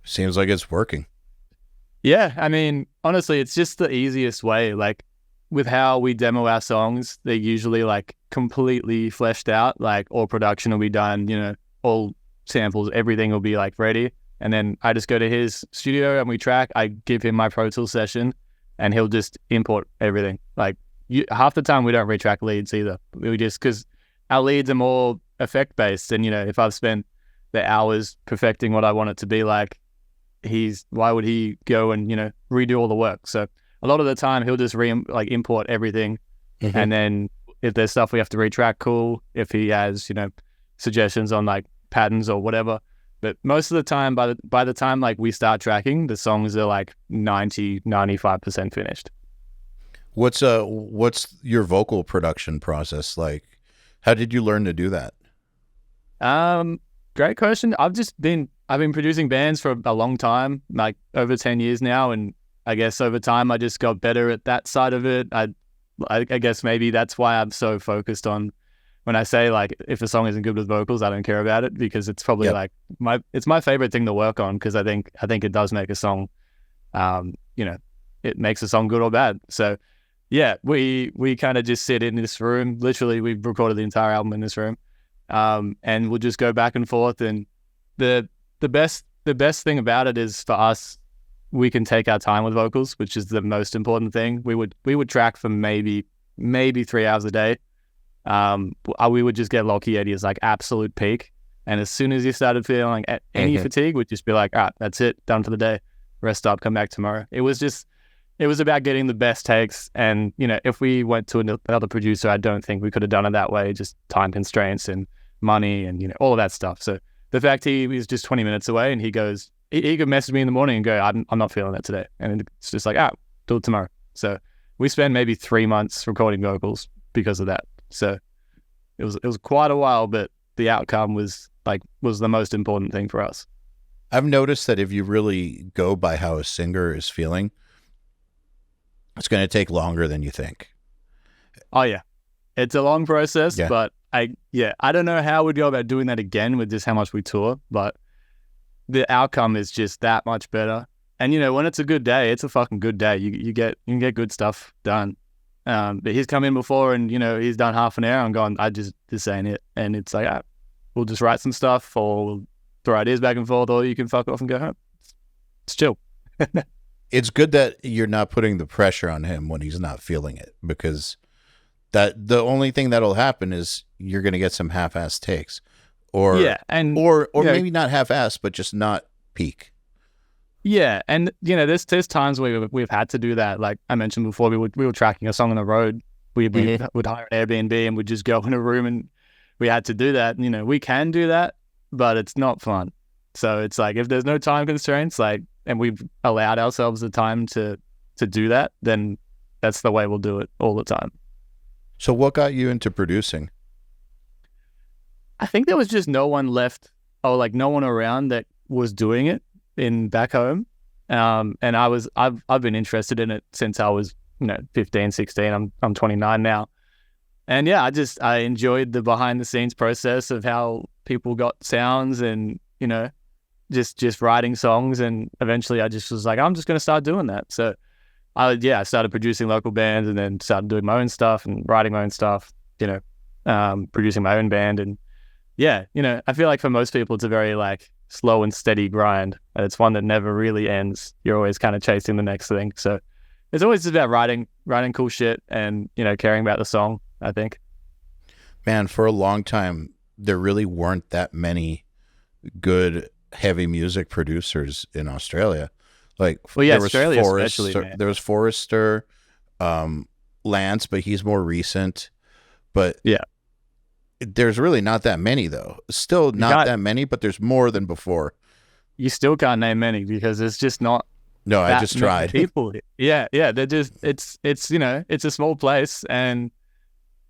Seems like it's working. Yeah, I mean, honestly, it's just the easiest way. Like, with how we demo our songs, they're usually like completely fleshed out, like all production will be done, all samples, everything will be like ready. And then I just go to his studio and we track. I give him my Pro Tools session and he'll just import everything. Like, half the time we don't retrack leads either. We just, because our leads are more effect based. And, if I've spent the hours perfecting what I want it to be like, why would he go and, redo all the work? So a lot of the time he'll just import everything. And then if there's stuff we have to retrack, cool. If he has, suggestions on like patterns or whatever. But most of the time, by the time like we start tracking, the songs are like 95% finished. What's your vocal production process like? How did you learn to do that? Great question. I've been producing bands for a long time, like over 10 years now, and I guess over time I just got better at that side of it. I guess maybe that's why I'm so focused on, when I say like if a song isn't good with vocals, I don't care about it, because it's probably like it's my favorite thing to work on, because I think it does make a song, it makes a song good or bad. So yeah, we kind of just sit in this room. Literally, we've recorded the entire album in this room, and we'll just go back and forth. And the best thing about it is, for us, we can take our time with vocals, which is the most important thing. We would track for maybe 3 hours a day. We would just get low-key at his like absolute peak, and as soon as you started feeling any fatigue, we'd just be like, that's it, done for the day, rest up, come back tomorrow. It was about getting the best takes, and if we went to another producer, I don't think we could have done it that way, just time constraints and money and all of that stuff. So the fact he was just 20 minutes away, and he could message me in the morning and go, I'm not feeling that today, and it's just like, do it tomorrow. So we spent maybe 3 months recording vocals because of that. So it was quite a while, but the outcome was the most important thing for us. I've noticed that if you really go by how a singer is feeling, it's going to take longer than you think. Oh yeah, it's a long process, but I don't know how we'd go about doing that again with just how much we tour, but the outcome is just that much better. And when it's a good day, it's a fucking good day. You can get good stuff done. But he's come in before and, he's done half an hour and gone, this ain't it. And it's like, we'll just write some stuff, or we'll throw ideas back and forth, or you can fuck off and go home. It's chill. It's good that you're not putting the pressure on him when he's not feeling it, because the only thing that'll happen is you're going to get some half-assed takes, or maybe not half-assed, but just not peak. Yeah, and there's times where we've had to do that. Like I mentioned before, we were tracking a song on the road. We would hire an Airbnb and we'd just go in a room, and we had to do that. We can do that, but it's not fun. So it's like, if there's no time constraints, and we've allowed ourselves the time to do that, then that's the way we'll do it all the time. So what got you into producing? I think there was just no one left, no one around that was doing it in back home. And I've been interested in it since I was, 15, 16. I'm 29 now. And yeah, I enjoyed the behind the scenes process of how people got sounds and, just writing songs. And eventually I just was like, I'm just going to start doing that. So I started producing local bands and then started doing my own stuff and writing my own stuff, producing my own band. And yeah, I feel like for most people, it's a very like slow and steady grind. And it's one that never really ends. You're always kind of chasing the next thing. So it's always just about writing cool shit and, caring about the song, I think. Man, for a long time, there really weren't that many good heavy music producers in Australia. Like, well, yeah, there was Australia Forrester, especially, man. there was Forrester, Lance, but he's more recent. But yeah, there's really not that many, though. Still not that many, but there's more than before. You still can't name many because it's just not. No, I just tried. People, yeah, they're just it's it's a small place, and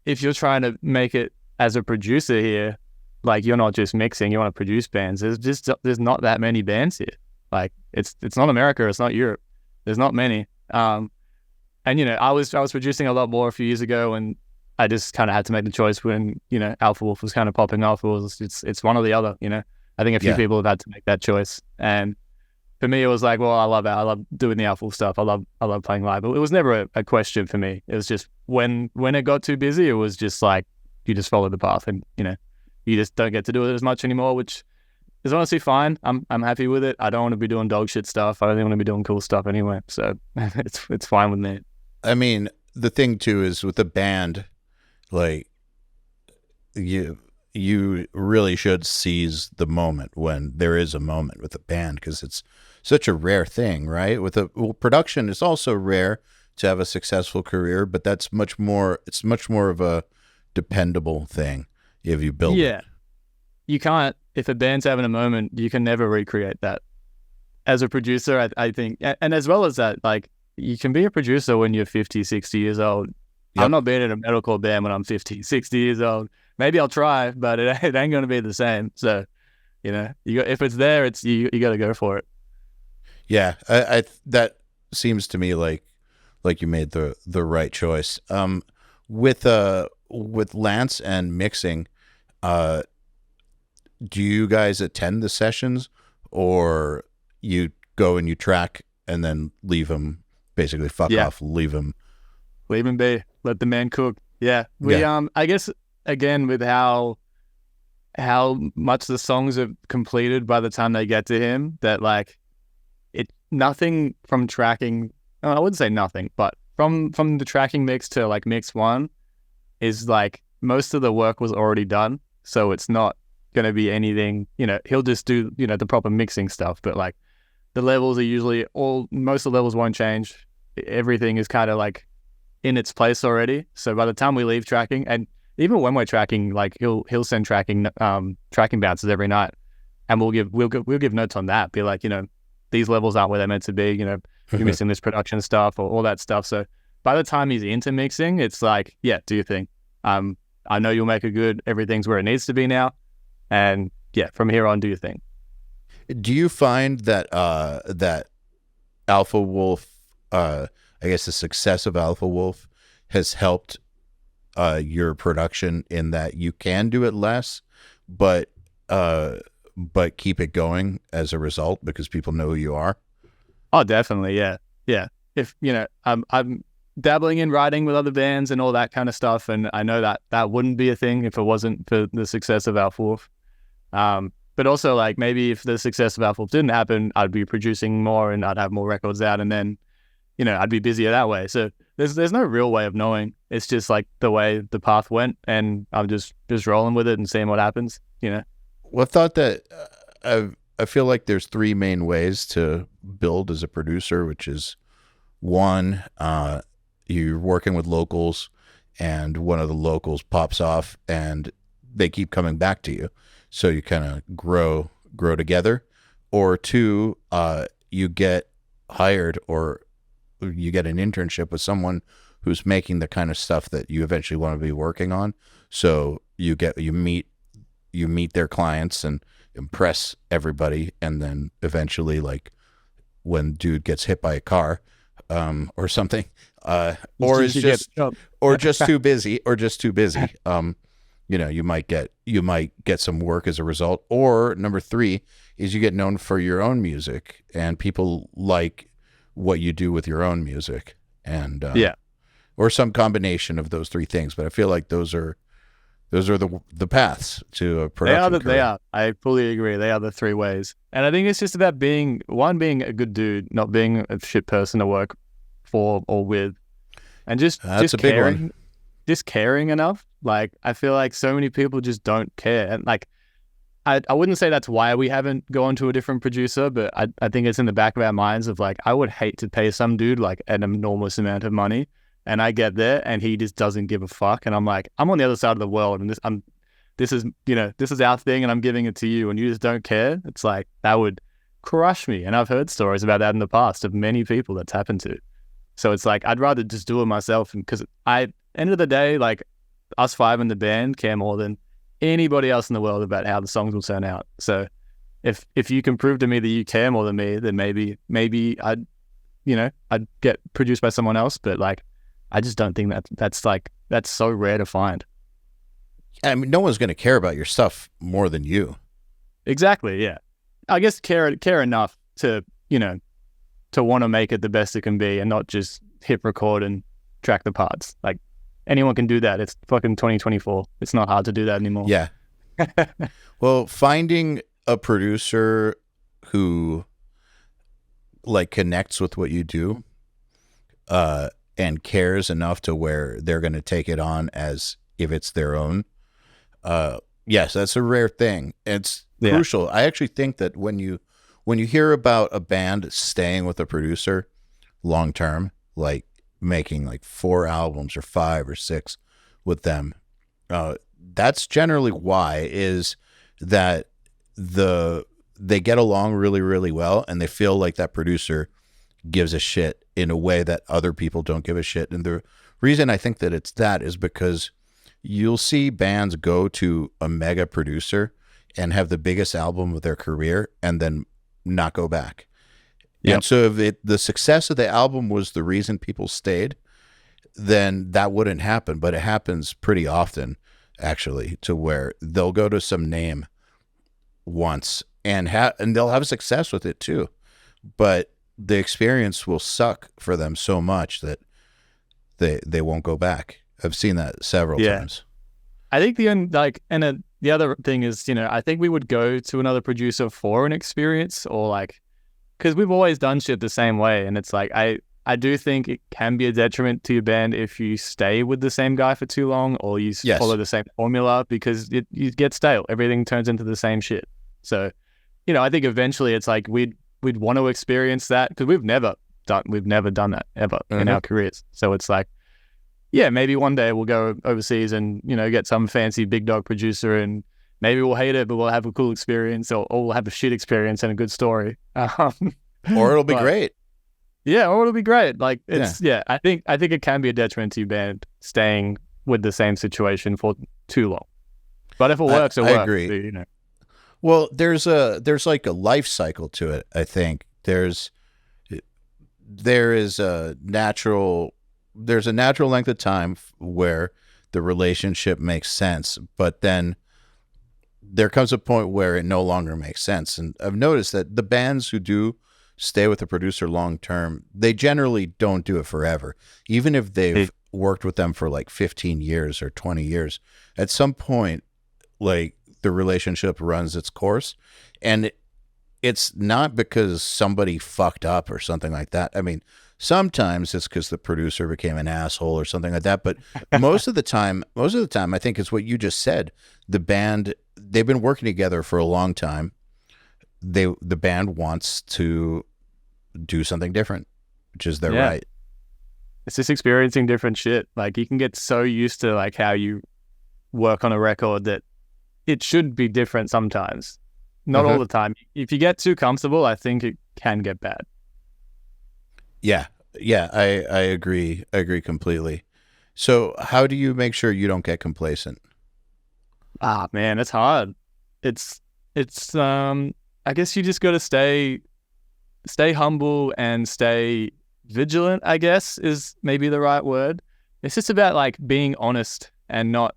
if you're trying to make it as a producer here, like you're not just mixing, you want to produce bands. There's not that many bands here. Like it's not America, it's not Europe. There's not many. And I was producing a lot more a few years ago, and I just kind of had to make the choice when Alpha Wolf was kind of popping off. It's one or the other. I think a few people have had to make that choice, and for me, it was like, well, I love doing the Alpha Wolf stuff. I love playing live. But it was never a question for me. It was just when it got too busy, it was just like you just follow the path, and you just don't get to do it as much anymore, which is honestly fine. I'm happy with it. I don't want to be doing dog shit stuff. I don't want to be doing cool stuff anyway. So it's fine with me. I mean, the thing too is with the band, like you really should seize the moment when there is a moment with a band, because it's such a rare thing, right? Production is also rare to have a successful career, but it's much more of a dependable thing if you build it. You can't, if a band's having a moment, you can never recreate that. As a producer, I think, and as well as that, like, you can be a producer when you're 50, 60 years old. Yep. I'm not being in a metalcore band when I'm 50, 60 years old. Maybe I'll try, but it ain't going to be the same. So, if it's there, you got to go for it. Yeah, I that seems to me like you made the right choice. With Lance and mixing, do you guys attend the sessions, or you go and you track and then leave them, basically fuck off, leave him be, let the man cook? Yeah, I guess again with how much the songs are completed by the time they get to him, that like nothing from tracking. I wouldn't say nothing, but from the tracking mix to like mix one is like most of the work was already done, so it's not going to be anything. He'll just do the proper mixing stuff, but like the levels are usually most of the levels won't change. Everything is kind of like in its place already. So by the time we leave tracking, and even when we're tracking, like he'll send tracking bounces every night, and we'll give notes on that. Be like, these levels aren't where they're meant to be. You're missing this production stuff or all that stuff. So by the time he's into mixing, it's like, yeah, do your thing. I know you'll make it good. Everything's where it needs to be now, and yeah, from here on, do your thing. Do you find that that Alpha Wolf, I guess the success of Alpha Wolf has helped your production in that you can do it less, but keep it going as a result because people know who you are? Oh, definitely. Yeah. If I'm dabbling in writing with other bands and all that kind of stuff, and I know that wouldn't be a thing if it wasn't for the success of Alpha Wolf. But also, like, maybe if the success of Alpha Wolf didn't happen, I'd be producing more and I'd have more records out, and then I'd be busier that way. So there's no real way of knowing. It's just like the way the path went, and I'm just rolling with it and seeing what happens. Well, I thought that I feel like there's three main ways to build as a producer, which is one, you're working with locals, and one of the locals pops off, and they keep coming back to you, so you kind of grow together. Or two, you get hired, or you get an internship with someone who's making the kind of stuff that you eventually want to be working on. So you meet their clients, and impress everybody, and then eventually, like when dude gets hit by a car, or something, or is just or just too busy, you might get some work as a result. Or number three is you get known for your own music, and people like what you do with your own music, and or some combination of those three things. But I feel like those are the paths to a production career. They are. I fully agree. They are the three ways. And I think it's just about being a good dude, not being a shit person to work for or with, and just That's just a big caring, one. just caring enough. Like, I feel like so many people just don't care, and like, I wouldn't say that's why we haven't gone to a different producer, but I think it's in the back of our minds of like, I would hate to pay some dude like an enormous amount of money, and I get there and he just doesn't give a fuck, and I'm like, I'm on the other side of the world, and this is our thing, and I'm giving it to you, and you just don't care. It's like, that would crush me. And I've heard stories about that in the past of many people that's happened to. So it's like, I'd rather just do it myself, because end of the day, like, us five in the band care more than anybody else in the world about how the songs will turn out. So if you can prove to me that you care more than me, then maybe I'd get produced by someone else. But like, I just don't think that's so rare to find. I mean, no one's going to care about your stuff more than you. Exactly. Yeah. I guess care enough to want to make it the best it can be, and not just hit record and track the parts. Like, anyone can do that. It's fucking 2024. It's not hard to do that anymore. Yeah. Well, finding a producer who like connects with what you do, and cares enough to where they're going to take it on as if it's their own. Yes, that's a rare thing. It's crucial. I actually think that when you hear about a band staying with a producer long term, like making like 4 albums or 5 or 6 with them, that's generally why, is that they get along really, really well, and they feel like that producer gives a shit in a way that other people don't give a shit. And the reason I think that it's that is because you'll see bands go to a mega producer and have the biggest album of their career and then not go back. Yep. And so if the success of the album was the reason people stayed, then that wouldn't happen. But it happens pretty often, actually, to where they'll go to some name once and they'll have success with it too. But the experience will suck for them so much that they won't go back. I've seen that several times. I think the other thing is, I think we would go to another producer for an experience, or like, because we've always done shit the same way, and it's like, I do think it can be a detriment to your band if you stay with the same guy for too long, or you follow the same formula, because you get stale. Everything turns into the same shit. So, I think eventually it's like we'd want to experience that, because we've never done that ever in our careers. So it's like, yeah, maybe one day we'll go overseas and, get some fancy big dog producer, and maybe we'll hate it, but we'll have a cool experience, or we'll have a shit experience and a good story. Or it'll be great. Yeah, or it'll be great. Like, it's, I think it can be a detriment to your band staying with the same situation for too long. But if it works, it works. I agree. So, Well, there's like a life cycle to it. I think there is a natural length of time where the relationship makes sense, but then there comes a point where it no longer makes sense. And I've noticed that the bands who do stay with a producer long term, they generally don't do it forever. Even if they've worked with them for like 15 years or 20 years, at some point, like, the relationship runs its course. And it's not because somebody fucked up or something like that. I mean, sometimes it's because the producer became an asshole or something like that. But most of the time, I think it's what you just said. The band, they've been working together for a long time. The band wants to do something different, which is their right. It's just experiencing different shit. Like, you can get so used to like how you work on a record that it should be different sometimes. Not all the time. If you get too comfortable, I think it can get bad. Yeah, I agree. I agree completely. So how do you make sure you don't get complacent? Man, it's hard. It's it's I guess you just got to stay humble and stay vigilant, I guess is maybe the right word. It's just about like being honest and not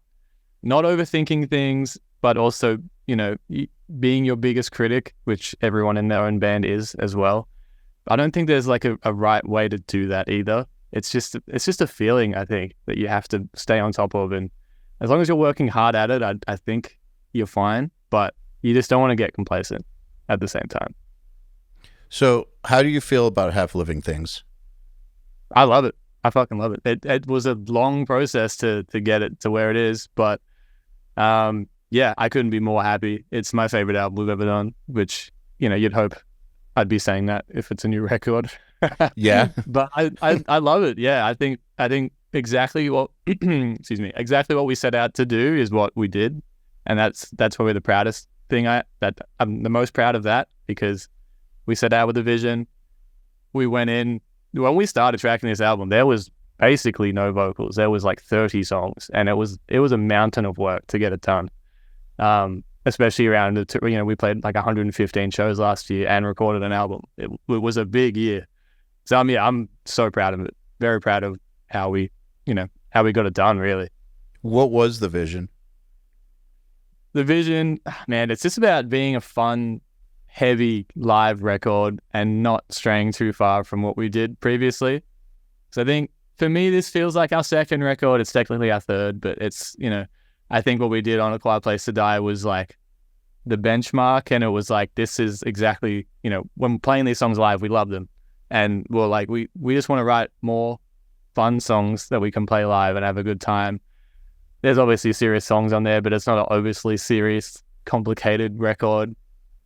overthinking things, but also, being your biggest critic, which everyone in their own band is as well. I don't think there's like a right way to do that either. It's just a feeling, I think, that you have to stay on top of. And as long as you're working hard at it, I think you're fine, but you just don't want to get complacent at the same time. So how do you feel about Half Living Things? I love it. I fucking love it. It was a long process to get it to where it is, but yeah, I couldn't be more happy. It's my favorite album we've ever done, which, you'd hope I'd be saying that if it's a new record. Yeah. But I love it. Yeah, I think exactly what exactly what we set out to do is what we did, and that's probably the proudest thing. I'm the most proud of that, because we set out with a vision. We went in when we started tracking this album. There was basically no vocals. There was like 30 songs, and it was a mountain of work to get it done. Especially around we played like 115 shows last year and recorded an album. It was a big year. So I'm so proud of it. Very proud of how we got it done, really. What was the vision? The vision, man, it's just about being a fun, heavy live record and not straying too far from what we did previously. So I think for me, this feels like our second record. It's technically our third, but it's, I think what we did on A Quiet Place to Die was like the benchmark, and it was like, this is exactly, when playing these songs live, we love them. And we're like, we just want to write more fun songs that we can play live and have a good time. There's obviously serious songs on there, but it's not an obviously serious, complicated record.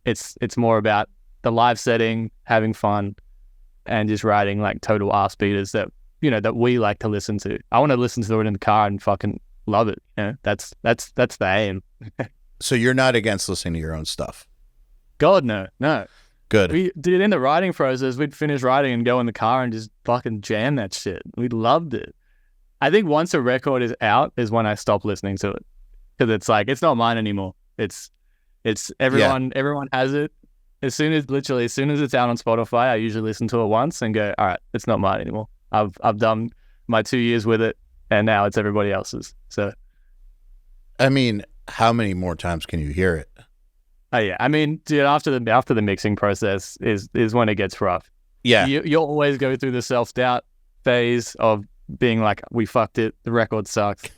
It's more about the live setting, having fun, and just writing like total ass beaters that, that we like to listen to. I want to listen to it in the car and fucking love it. That's the aim. So you're not against listening to your own stuff? God, no. Good. We did in the writing process. We'd finish writing and go in the car and just fucking jam that shit. We loved it. I think once a record is out is when I stop listening to it, because it's like, it's not mine anymore. It's everyone. Yeah. Everyone has it. As soon as it's out on Spotify, I usually listen to it once and go, all right, it's not mine anymore. I've done my 2 years with it, and now it's everybody else's. So, I mean, how many more times can you hear it? Oh yeah, I mean, dude, after the mixing process is when it gets rough. Yeah, you'll always go through the self-doubt phase of being like, we fucked it, the record sucks.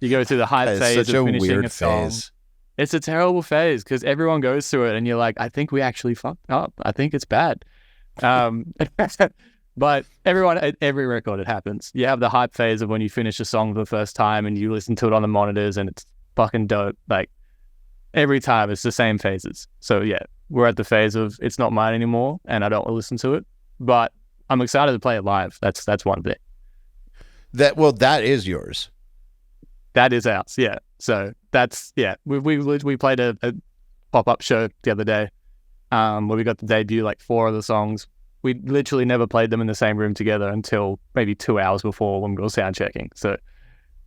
You go through the hype phase of finishing a song. It's a terrible phase because everyone goes through it, and you're like, I think we actually fucked up. I think it's bad. But every record, it happens. You have the hype phase of when you finish a song for the first time and you listen to it on the monitors and it's fucking dope. Like, every time it's the same phases. So yeah, we're at the phase of it's not mine anymore and I don't want to listen to it, but I'm excited to play it live. That's one thing. That is yours. That is ours. Yeah. So that's, yeah, we played a pop-up show the other day where we got to debut like 4 of the songs. We literally never played them in the same room together until maybe 2 hours before when we were sound checking. So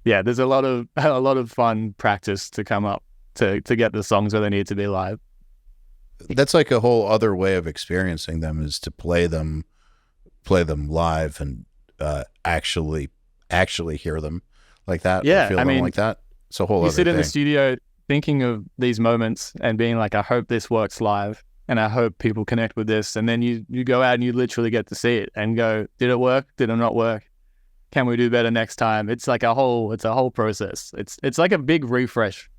yeah, there's a lot of fun practice to come up to get the songs where they need to be live. That's like a whole other way of experiencing them, is to play them live and actually hear them like that. Yeah, feel them like that. It's a whole other thing. You sit in the studio thinking of these moments and being like, I hope this works live and I hope people connect with this. And then you go out and you literally get to see it and go, did it work? Did it not work? Can we do better next time? It's like a whole process. It's like a big refresh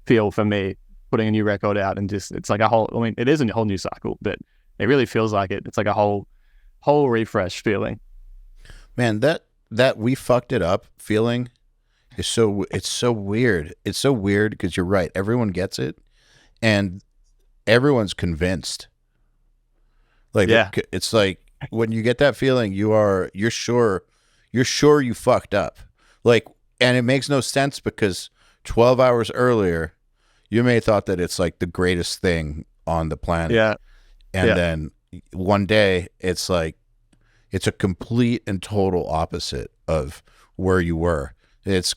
feel for me, putting a new record out, and just, it's like a whole, I mean, it is a whole new cycle, but it really feels like it. It's like a whole refresh feeling. Man, that we fucked it up feeling is it's so weird. It's so weird because you're right. Everyone gets it and everyone's convinced. Like, yeah. It's like when you get that feeling, you're sure you fucked up. Like, and it makes no sense because 12 hours earlier, you may have thought that it's like the greatest thing on the planet. Yeah. And then one day it's like, it's a complete and total opposite of where you were. It's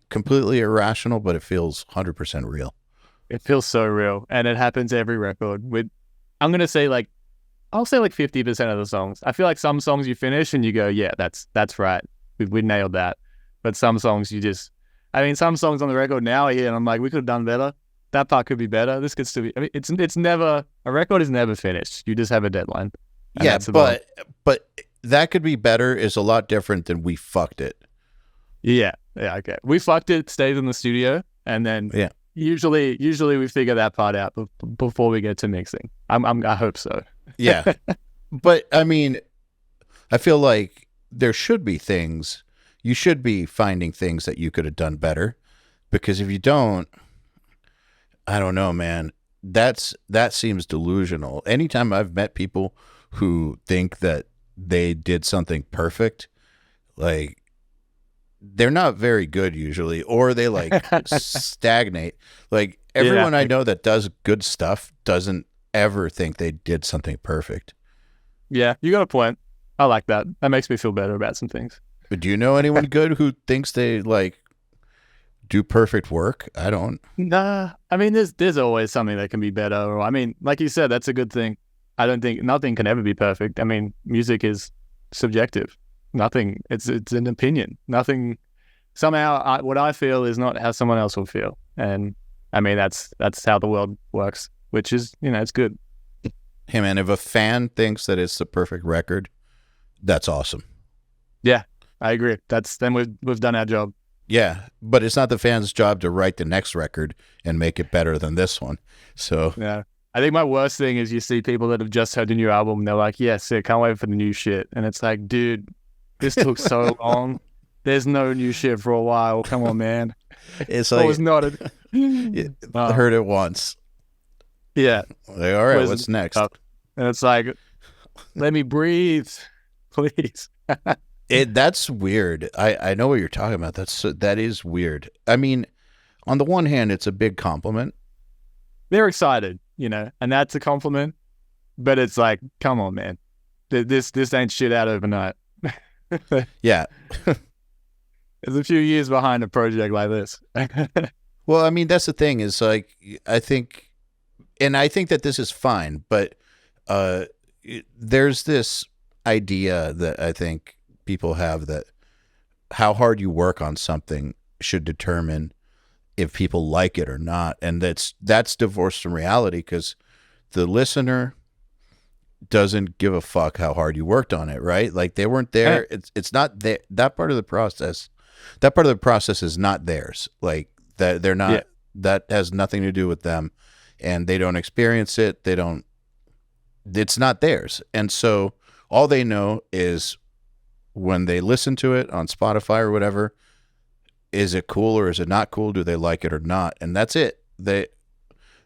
completely irrational, but it feels 100% real. It feels so real, and it happens every record. I'm gonna say I'll say 50% of the songs. I feel like some songs you finish and you go, yeah, that's right. We nailed that. But some songs some songs on the record now I hear and I'm like, we could have done better. That part could be better. This could still be. I mean, it's never, a record is never finished. You just have a deadline. Yeah, but that could be better is a lot different than we fucked it. Yeah, okay. We fucked it, stayed in the studio, and then usually we figure that part out before we get to mixing. I hope so. Yeah, but I mean, I feel like there should be things. You should be finding things that you could have done better, because if you don't, I don't know, man. That seems delusional. Anytime I've met people who think that they did something perfect, like, they're not very good usually, or they stagnate. Like, everyone I know that does good stuff doesn't ever think they did something perfect. Yeah, you got a point. I like that. That makes me feel better about some things. But do you know anyone good who thinks they do perfect work? I don't. Nah, I mean, there's always something that can be better. Or, I mean, like you said, that's a good thing. I don't think nothing can ever be perfect. I mean, music is subjective. Nothing. It's an opinion. Nothing. Somehow, what I feel is not how someone else will feel. And I mean, that's how the world works. Which is, it's good. Hey man, if a fan thinks that it's the perfect record, that's awesome. Yeah, I agree. Then we've done our job. Yeah, but it's not the fan's job to write the next record and make it better than this one. So yeah, I think my worst thing is you see people that have just heard the new album and they're like, yeah, sick, can't wait for the new shit. And it's like, dude, this took so long. There's no new shit for a while. Come on, man. It's like, was not heard it once. Yeah. Like, all right, what's next? And it's like, let me breathe, please. That's weird. I know what you're talking about. That is weird. I mean, on the one hand, it's a big compliment. They're excited, and that's a compliment. But it's like, come on, man. This ain't shit out overnight. Yeah. It's a few years behind a project like this. Well, I mean, that's the thing is I think that this is fine, but there's this idea that I think people have that how hard you work on something should determine if people like it or not. And that's divorced from reality, because the listener doesn't give a fuck how hard you worked on it, right? Like, they weren't there. It's not that part of the process. That part of the process is not theirs. Like, that they're not, that has nothing to do with them, and they don't experience it. It's not theirs. And so all they know is when they listen to it on Spotify or whatever, is it cool or is it not cool? Do they like it or not? And that's it.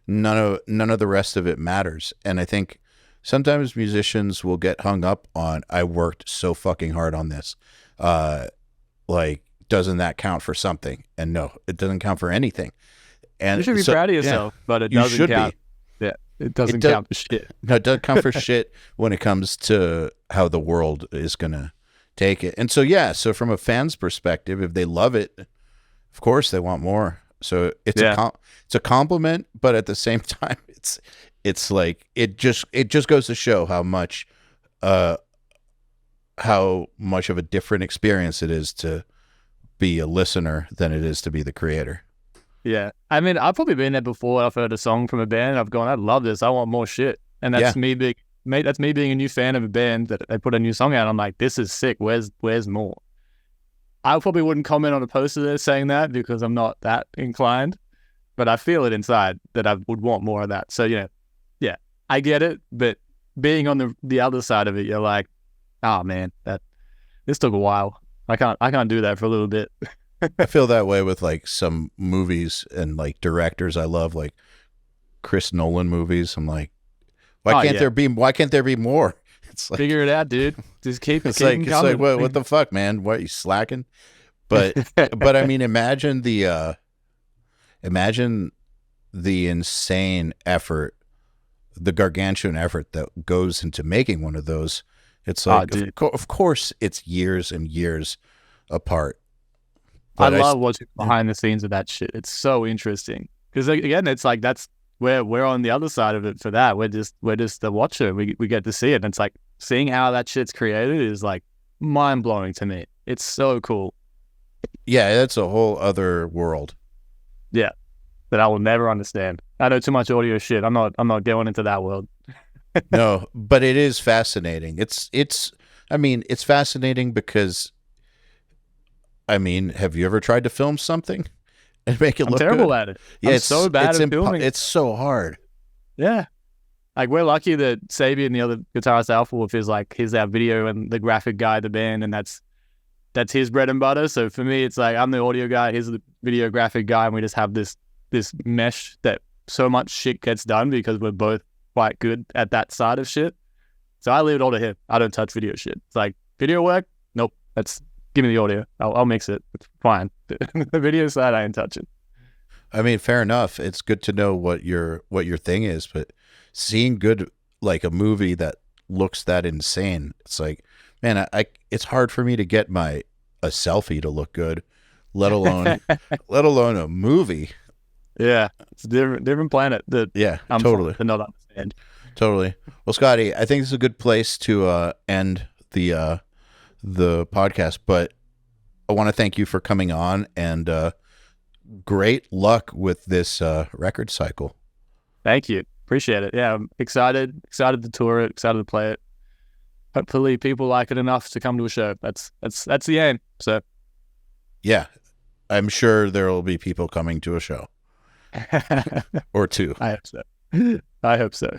None of the rest of it matters. And I think sometimes musicians will get hung up on, I worked so fucking hard on this. Doesn't that count for something? And no, it doesn't count for anything. And you should be proud of yourself, but it doesn't count. Yeah, it doesn't count for shit. No, it doesn't count for shit when it comes to how the world is going to take it. And so from a fan's perspective, if they love it, of course they want more. So it's a compliment, but at the same time, it's like, it just goes to show how much of a different experience it is to be a listener than it is to be the creator. Yeah. I mean, I've probably been there before. I've heard a song from a band. I've gone, I love this. I want more shit. And that's me being a new fan of a band that they put a new song out. I'm like, this is sick. Where's more? I probably wouldn't comment on a poster there saying that because I'm not that inclined, but I feel it inside that I would want more of that. So, yeah, I get it. But being on the other side of it, you're like, oh man, this took a while. I can't do that for a little bit. I feel that way with some movies and directors I love, like Chris Nolan movies. I'm like, why can't there be more? It's like, figure it out, dude. Just keep it. It's like what the fuck, man? What, are you slacking? But I mean, imagine the insane effort, the gargantuan effort that goes into making one of those. It's like, of course, it's years and years apart. But I love watching behind the scenes of that shit. It's so interesting Because again, it's like that's where we're on the other side of it for that. We're just the watcher. We get to see it, and it's like seeing how that shit's created is like mind blowing to me. It's so cool. Yeah, that's a whole other world. Yeah, that I will never understand. I know too much audio shit. I'm not going into that world. No, but it is fascinating. I mean, it's fascinating because, I mean, have you ever tried to film something and make it look terrible good? at it. Yeah, I'm so bad at filming. It's so hard. Yeah. Like, we're lucky that Sabian, the other guitarist, Alpha Wolf, is like, he's our video and the graphic guy of the band, and that's his bread and butter. So for me, it's like, I'm the audio guy, he's the video graphic guy, and we just have this mesh that so much shit gets done because we're both quite good at that side of shit. So I leave it all to him. I don't touch video shit. It's like, video work? Nope. Give me the audio. I'll mix it. It's fine. The video side, I ain't touching. I mean, fair enough. It's good to know what your thing is, but seeing good, like a movie that looks that insane, it's like, man, it's hard for me to get a selfie to look good, let alone a movie. Yeah, it's a different planet that I'm totally to not understand. Totally. Well, Scottie, I think this is a good place to end the podcast, but I want to thank you for coming on, and great luck with this record cycle. Thank you. Appreciate it. Yeah, I'm excited to tour it, excited to play it. Hopefully people like it enough to come to a show. That's the aim. So yeah, I'm sure there will be people coming to a show or two. I hope so.